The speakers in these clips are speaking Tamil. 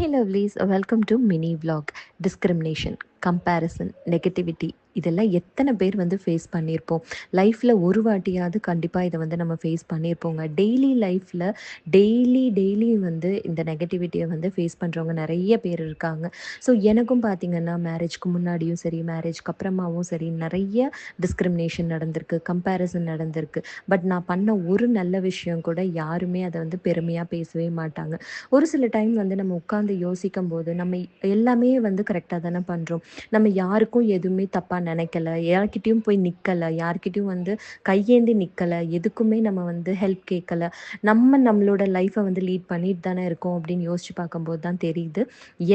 Hey lovelies, welcome to mini vlog. Discrimination, comparison, negativity இதெல்லாம் எத்தனை பேர் வந்து ஃபேஸ் பண்ணியிருப்போம். லைஃப்பில் ஒரு வாட்டியாவது கண்டிப்பாக இதை வந்து நம்ம ஃபேஸ் பண்ணியிருப்போங்க. டெய்லி லைஃப்பில் டெய்லி வந்து இந்த நெகட்டிவிட்டியை வந்து ஃபேஸ் பண்ணுறவங்க நிறைய பேர் இருக்காங்க. ஸோ எனக்கும் பார்த்திங்கன்னா மேரேஜ்க்கு முன்னாடியும் சரி, மேரேஜ்க்கு அப்புறமாவும் சரி நிறைய டிஸ்கிரிமினேஷன் நடந்திருக்கு, கம்பேரிசன் நடந்திருக்கு. பட் நான் பண்ண ஒரு நல்ல விஷயம் கூட யாருமே அதை வந்து பெருமையாக பேசவே மாட்டாங்க. ஒரு சில டைம் வந்து நம்ம உட்காந்து யோசிக்கும் போது நம்ம எல்லாமே வந்து கரெக்டாக தானே பண்ணுறோம். நம்ம யாருக்கும் எதுவுமே தப்பாக நினைக்கல, யார்கிட்டயும் போய் நிற்கலை, யார்கிட்டயும் வந்து கையேந்தி நிற்கலை, எதுக்குமே நம்ம வந்து ஹெல்ப் கேட்கல. நம்மளோட லைஃப்பை வந்து லீட் பண்ணிட்டு தானே இருக்கோம் அப்படின்னு யோசிச்சு பார்க்கும்போது தான் தெரியுது,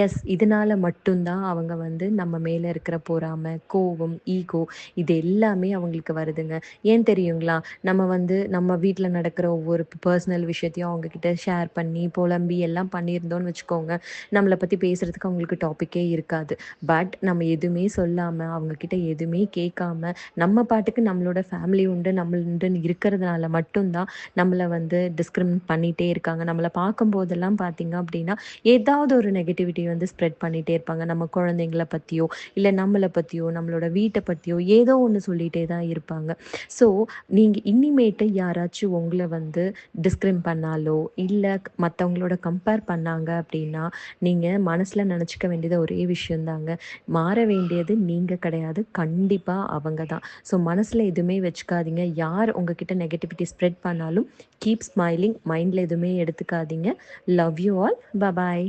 எஸ் இதனால மட்டும்தான் அவங்க வந்து நம்ம மேலே இருக்கிற பொறாமை, கோபம், ஈகோ இது எல்லாமே அவங்களுக்கு வருதுங்க. ஏன் தெரியுங்களா? நம்ம வந்து நம்ம வீட்டில் நடக்கிற ஒவ்வொரு பர்சனல் விஷயத்தையும் அவங்கக்கிட்ட ஷேர் பண்ணி புலம்பி எல்லாம் பண்ணியிருந்தோன்னு வச்சுக்கோங்க, நம்மளை பற்றி பேசுகிறதுக்கு அவங்களுக்கு டாப்பிக்கே இருக்காது. பட் நம்ம எதுவுமே சொல்லாமல், அவங்கக்கிட்ட எதுவுமே கேட்காம, நம்ம பாட்டுக்கு நம்மளோட ஃபேமிலி உண்டு, நம்ம உண்டுன்னு இருக்கிறதுனால மட்டும்தான் நம்மளை வந்து டிஸ்கிரிமினேட் பண்ணிகிட்டே இருக்காங்க. நம்மளை பார்க்கும்போதெல்லாம் பார்த்தீங்க அப்படின்னா ஏதாவது ஒரு நெகட்டிவிட்டி வந்து ஸ்ப்ரெட் பண்ணிகிட்டே இருப்பாங்க. நம்ம குழந்தைங்கள பற்றியோ, இல்லை நம்மளை பற்றியோ, நம்மளோட வீட்டை பற்றியோ ஏதோ ஒன்று சொல்லிகிட்டே தான் இருப்பாங்க. ஸோ நீங்கள் இனிமேட்டு யாராச்சும் உங்களை வந்து பண்ணாலோ, இல்லை மற்றவங்களோட கம்பேர் பண்ணாங்க அப்படின்னா, நீங்கள் மனசில் நினச்சிக்க வேண்டியது ஒரே விஷயந்தாங்க. மாற வேண்டியது நீங்கள் கிடையாது, கண்டிப்பாக அவங்க தான். ஸோ மனசில் எதுவுமே வச்சுக்காதீங்க. யார் உங்ககிட்ட நெகட்டிவிட்டி ஸ்ப்ரெட் பண்ணாலும் கீப் ஸ்மைலிங், மைண்டில் எதுவுமே எடுத்துக்காதீங்க. Love you all. பபாய்.